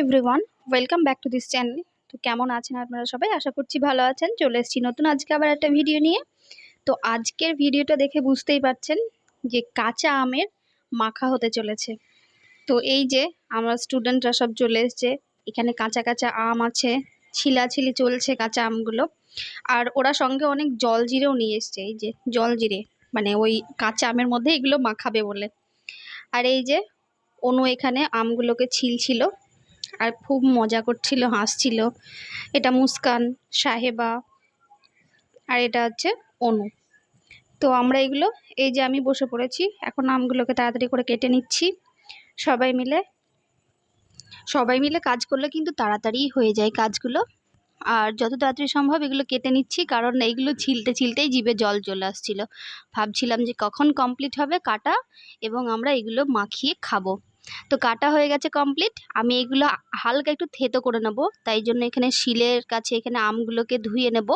Everyone, welcome back to this channel. তো কেমন আছেন আপনারা সবাই? আশা করছি ভালো আছেন। চলে এসেছি নতুন আজকে আবার একটা ভিডিও নিয়ে। তো আজকের ভিডিওটা দেখে বুঝতেই পারছেন যে কাঁচা আমের মাখা হতে চলেছে। তো এই যে আমরা স্টুডেন্টরা সব চলে এসছে, এখানে কাঁচা কাঁচা আম আছে, ছিলাছিলি চলছে কাঁচা আমগুলো। আর ওরা সঙ্গে অনেক জল জিরেও নিয়ে এসছে, এই যে জল জিরে, মানে ওই কাঁচা আমের মধ্যে এগুলো মাখাবে বলে। আর এই যে অনু এখানে আমগুলোকে ছিলছিল আর খুব মজা করছিল, হাসছিল। এটা মুস্কান, সাহেবা আর এটা হচ্ছে অনু। তো আমরা এগুলো, এই যে আমি বসে পড়েছি, এখন আমগুলোকে তাড়াতাড়ি করে কেটে নিচ্ছি। সবাই মিলে কাজ করলে কিন্তু তাড়াতাড়ি হয়ে যায় কাজগুলো। আর যত তাড়াতাড়ি সম্ভব এগুলো কেটে নিচ্ছি, কারণ এইগুলো ছিলতে ছিলতেই জিভে জল চলে আসছিল। ভাবছিলাম যে কখন কমপ্লিট হবে কাটা এবং আমরা এগুলো মাখিয়ে খাবো। তো কাটা হয়ে গেছে কমপ্লিট। আমি এগুলো হালকা একটু থেতো করে নেব, তাই জন্য এখানে শিলের কাছে এখানে আমগুলোকে ধুয়ে নেব।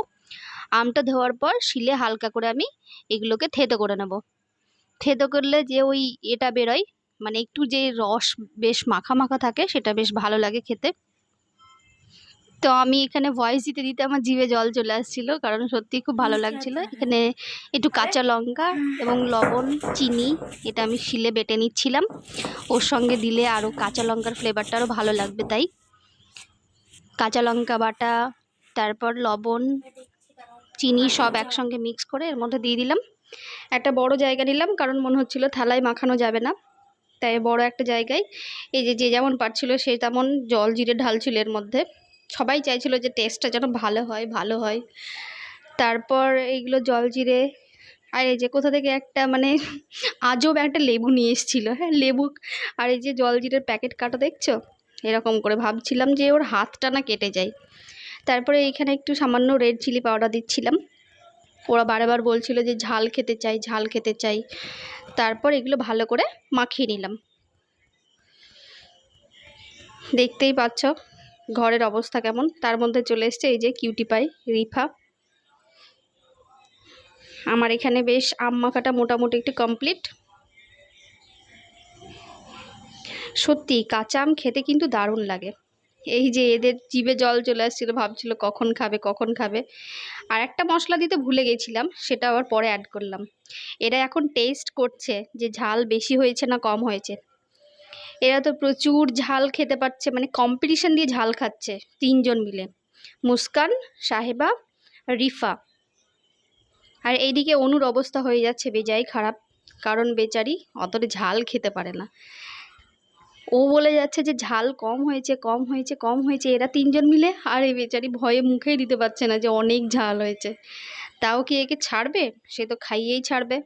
আমটা ধোয়ার পর শিলে হালকা করে আমি এগুলোকে থেতো করে নেব। থেতো করলে যে ওই এটা বেরোয়, মানে একটু যে রস বেশ মাখা মাখা থাকে, সেটা বেশ ভালো লাগে খেতে। তো আমি এখানে ভয়েস দিতে দিতে আমার জিভে জল চলে আসছিল, কারণ সত্যি খুব ভালো লাগছিল। এখানে একটু কাঁচা লঙ্কা এবং লবণ, চিনি, এটা আমি শিলে বেটে নিচ্ছিলাম। ওর সঙ্গে দিলে আরও কাঁচা লঙ্কার ফ্লেভারটা আরও ভালো লাগবে, তাই কাঁচা লঙ্কা বাটা, তারপর লবণ, চিনি সব একসঙ্গে মিক্স করে এর মধ্যে দিয়ে দিলাম। একটা বড় জায়গা নিলাম, কারণ মনে হচ্ছিল থালায় মাখানো যাবে না, তাই বড় একটা জায়গায় এই যে যে যেমন পারছিল সে তেমন জল জিরে ঢালছিল এর মধ্যে। সবাই চাইছিল যে টেস্টটা যেন ভালো হয়। তারপর এইগুলো জল জিরে আর এই যে কোথা থেকে একটা মানে আজব একটা লেবু নিয়ে এসেছিলো, হ্যাঁ লেবু। আর এই যে জল জিরের প্যাকেট কাটা দেখছো, এরকম করে ভাবছিলাম যে ওর হাতটা না কেটে যায়। তারপরে এইখানে একটু সামান্য রেড চিলি পাউডার দিচ্ছিলাম। ওরা বারবার বলছিল যে ঝাল খেতে চাই। তারপর এগুলো ভালো করে মাখিয়ে নিলাম। দেখতেই পাচ্ছ ঘরের অবস্থা কেমন। তার মধ্যে চলে এসছে এই যে কিউটি পাই রিফা। আমার এখানে বেশ আম মাখাটা মোটামুটি একটু কমপ্লিট। সত্যি কাঁচা আম খেতে কিন্তু দারুণ লাগে। এই যে এদের জিভে জল চলে আসছিল, ভাবছিল কখন খাবে। আর একটা মশলা দিতে ভুলে গেছিলাম, সেটা আবার পরে অ্যাড করলাম। এরা এখন টেস্ট করছে যে ঝাল বেশি হয়েছে না কম হয়েছে। এরা তো প্রচুর ঝাল খেতে পারছে, মানে কম্পিটিশন দিয়ে ঝাল খাচ্ছে তিনজন মিলে, মুস্কান, সাহেবা, রিফা। আর এইদিকে অনুর অবস্থা হয়ে যাচ্ছে বেজায় খারাপ, কারণ বেচারি অতটা ঝাল খেতে পারে না। ও বলে যাচ্ছে যে ঝাল কম হয়েছে এরা তিনজন মিলে, আর এই বেচারি ভয়ে মুখেই দিতে পারছে না যে অনেক ঝাল হয়েছে। তাও কি একে ছাড়বে? সে তো খাইয়েই ছাড়বে।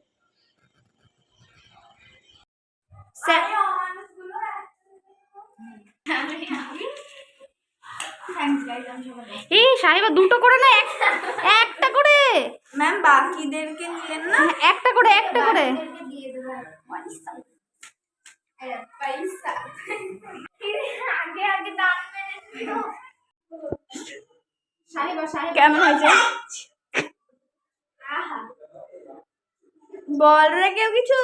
এই সাহেবা দুটো করে না, একটা করে ম্যাম, বাকিদেরকে নিলেন না? একটা করে কেমন হয়েছে বল রে কেউ কিছু?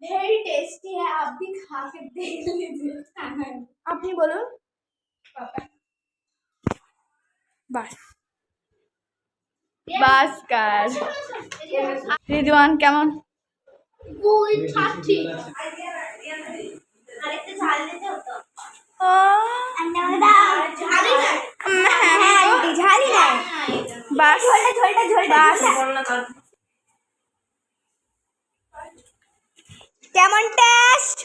वेरी टेस्टी है, आप भी खा के देख लीजिए। আপনি বলুন। বাস কাজ। রিদওয়ান কেমন? ওই ছাড়ছি আরেকটা ঝাল দিতে হতো। ঝালই নাই, বাস ঝোলটা কেমন টেস্ট?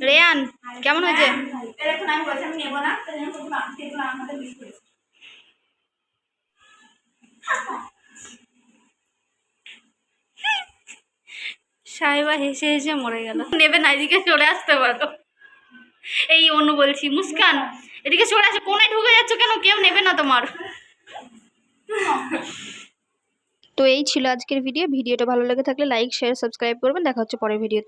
রেয়ান কেমন হয়েছে? এখন আমি বলছি আমি নেবো না, সাহেবা হেসে হেসে মরে গেল। নেবে না, এদিকে চলে আসতে পারো। এই অনু বলছি, মুস্কান এদিকে চলে আসো, কোনায় ঢুকে যাচ্ছ কেন? কেউ নেবে না তোমার। তো এই ছিল আজকের ভিডিওটা ভালো লেগে থাকলে লাইক শেয়ার সাবস্ক্রাইব করবেন। দেখা হচ্ছে পরের ভিডিওতে।